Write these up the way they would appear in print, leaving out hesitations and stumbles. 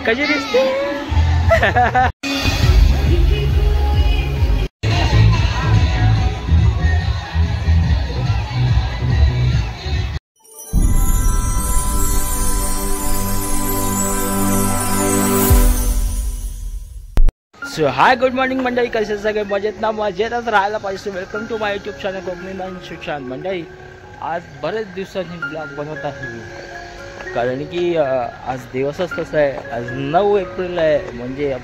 कशी दिसते? So hi good morning मंडळी, कसे सगळे मजेत ना? मजेतच राहायला पाहिजे. Welcome to my YouTube channel Konkani man Shikshan. मंडळी आज बरेच दिवसांनी ब्लॉग बनवत आहे, कारण की आज दिवसच तसा आहे. आज 9 एप्रिल आहे, म्हणजे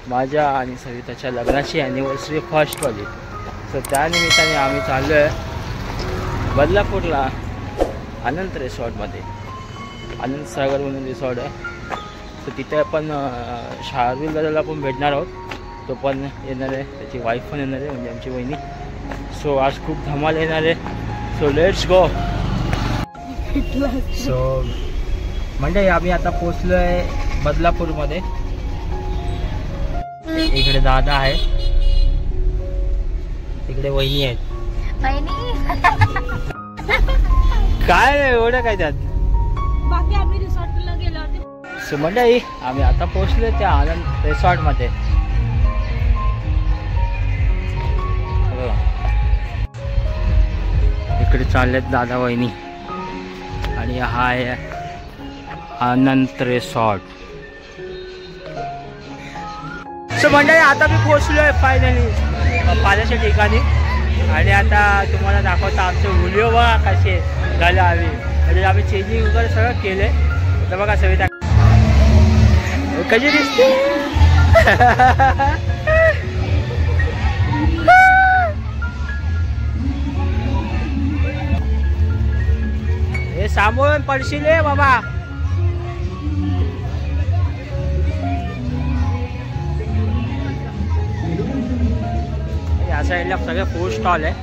माझ्या आणि सविताच्या लग्नाची ॲनिव्हर्सरी फर्स्टवाली. सो त्यानिमित्ताने आम्ही चाललो आहे बदलापूरला अनंत रिसॉर्टमध्ये. अनंत सागर म्हणून रिसॉर्ट आहे. तर तिथे आपण शार्दूल दादाला पण भेटणार आहोत. तो पण येणार आहे, त्याची वाईफ पण येणार आहे, म्हणजे आमची वहिनी. सो आज खूप धमाल येणार आहे. So let's go. सो म्हणजे आम्ही आता पोचलो आहे बदलापूरमध्ये. इकडे दादा आहे, इकडे वहिनी आहेत. काय एवढं काय त्यात? बाकी आम्ही रिसॉर्टला गेलो होतो. सो मंडळी आम्ही आता पोहोचलो त्या आनंद रिसॉर्टमध्ये. इकडे चाललेत दादा वहिनी आणि हा आहे अनंत रिसॉर्ट. सो मंडळी आता मी पोहोचलो आहे फायनली पाण्याच्या ठिकाणी. आणि आता तुम्हाला दाखवतो आमचे व्हिडिओ बघा कसे झाले. म्हणजे आम्ही चेंजिंग वगैरे सगळं केले. तर बघा सविता कशी दिसते? हे सांभाळून पडशील रे बाबा. या साईडला सगळे फूड स्टॉल आहे.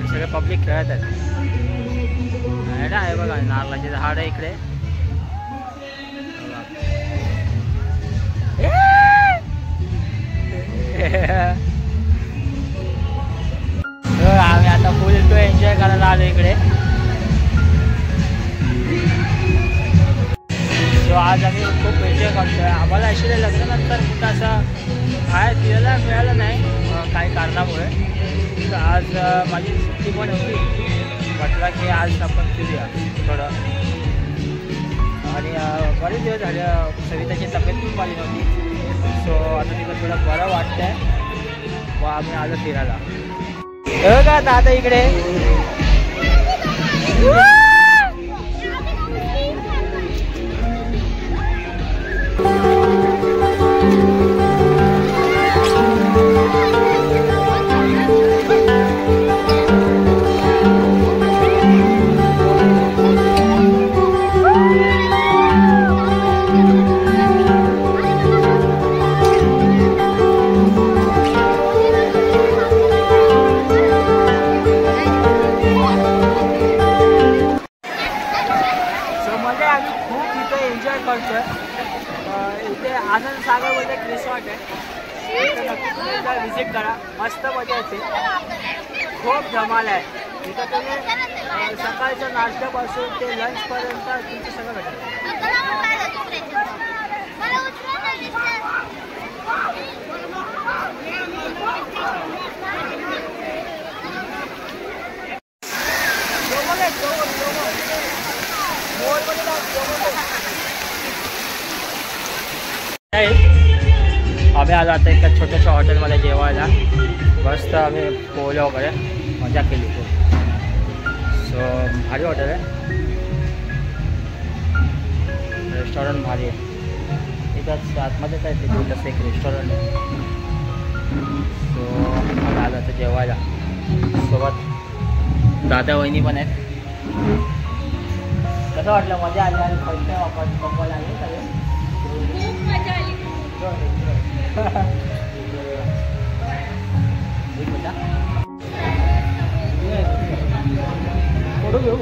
सगळे पब्लिक खेळत आहेत. आहे बघा नारळाचे झाड आहे इकडे. आम्ही आता फुल एन्जॉय करायला आलो इकडे. सो आज आम्ही खूप एन्जॉय करतोय. आम्हाला ॲक्च्युली लग्नानंतर कुठं असं बाहेर फिरायला मिळालं नाही काही कारणामुळे. तर आज माझी सुट्टी पण होती, म्हटलं की आज आपण फिरूया थोडं. आणि बरेच दिवस झाले सविताची तब्येत पण बरी नव्हती. सो आता तिला थोडं बरं वाटतंय, व आम्ही आलो फिरायला. हो का दादा इकडे? इथे आनंद सागरमध्ये एक रिसॉर्ट आहे, नक्की एकदा व्हिजिट करा. मस्त मजा येते, खूप धमाल आहे. इथं तुम्ही सकाळच्या नाश्त्यापासून ते लंचपर्यंत तुमचं सगळं भेटेल. आम्ही आज आता एका छोट्याशा हॉटेलमध्ये जेवायला. मस्त आम्ही पोहलो वगैरे मजा केली खूप. सो भारी हॉटेल आहे, रेस्टॉरंट भारी आहे. इथंच आतमध्येच आहे तिथे तसं एक रेस्टॉरंट आहे. सो आम्ही आलो आता जेवायला. सोबत दादा वहिनी पण आहेत. कसं वाटलं? मजा आली आणि फर्स्ट टाइम आपण मुंबईला आले सगळे. खूप मजा आली. घेऊ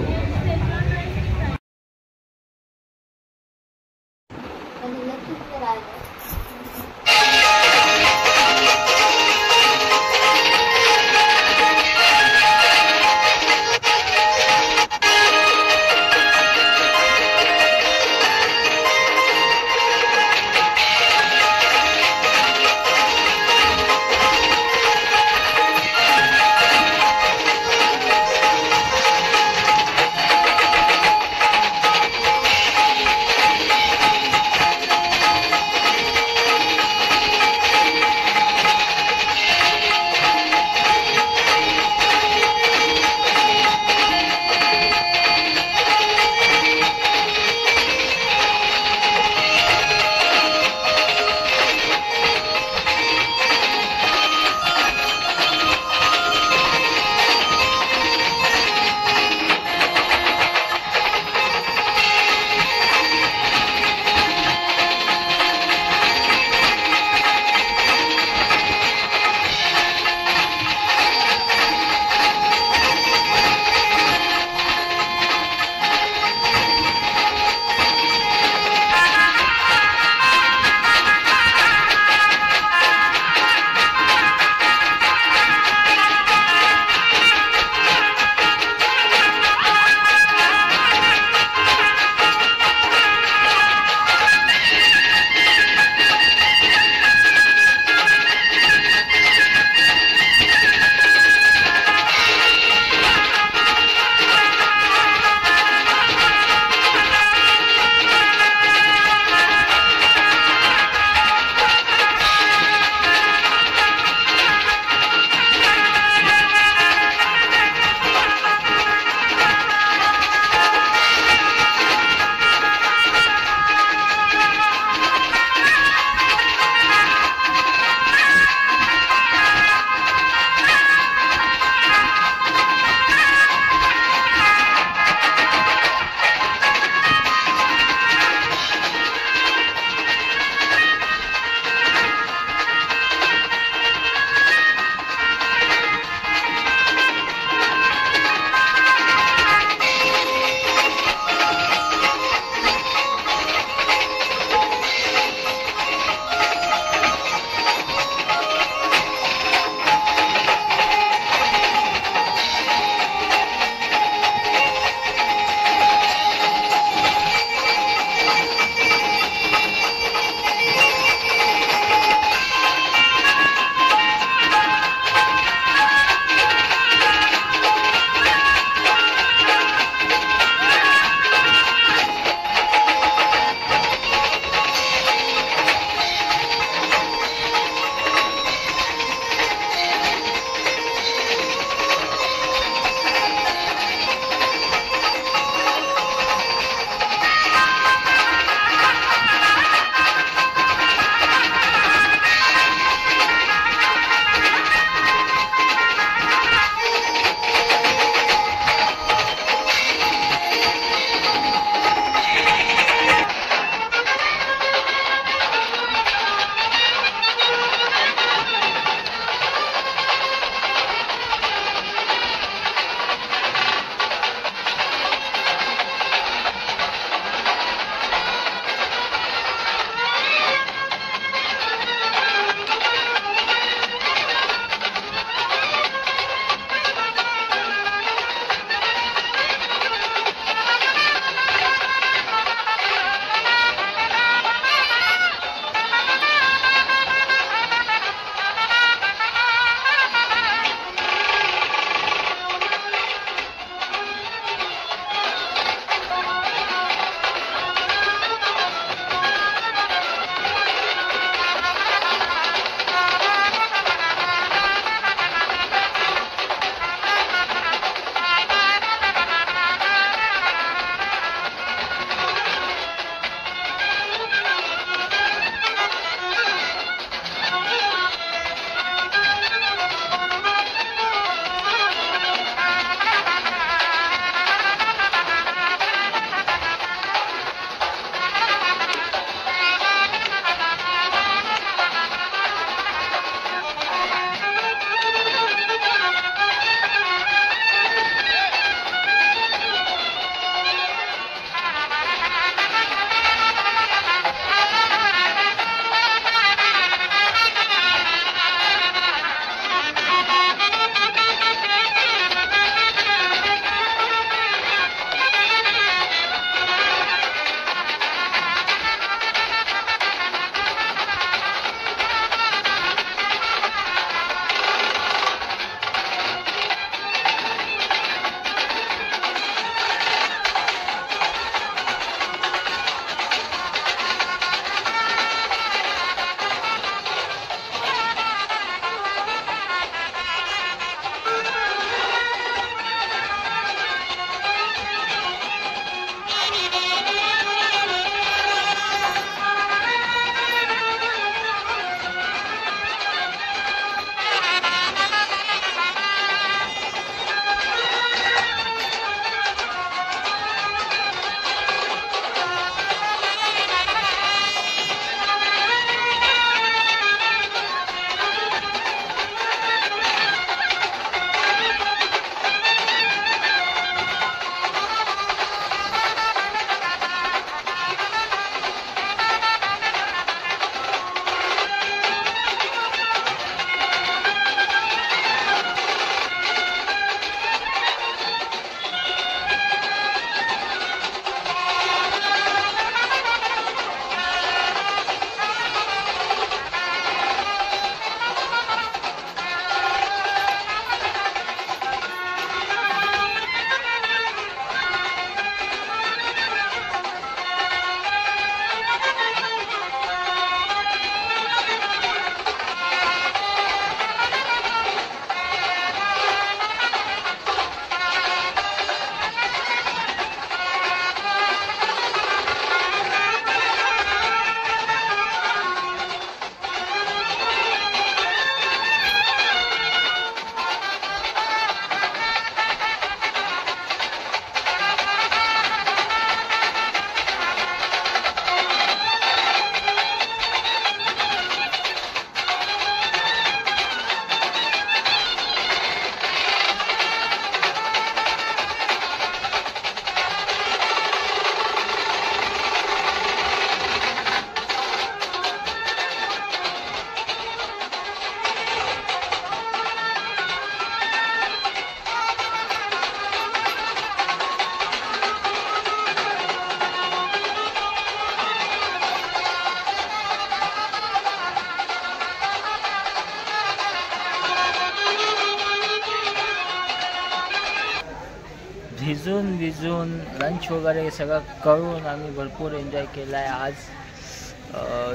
भिजून विजून लंच वगैरे सगळं करून आम्ही भरपूर एन्जॉय केला आहे आज.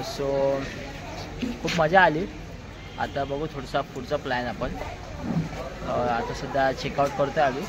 सो खूप मजा आली. आता बघू थोडासा पुढचा प्लॅन आपण. आता सध्या चेकआउट करतो आहे आम्ही.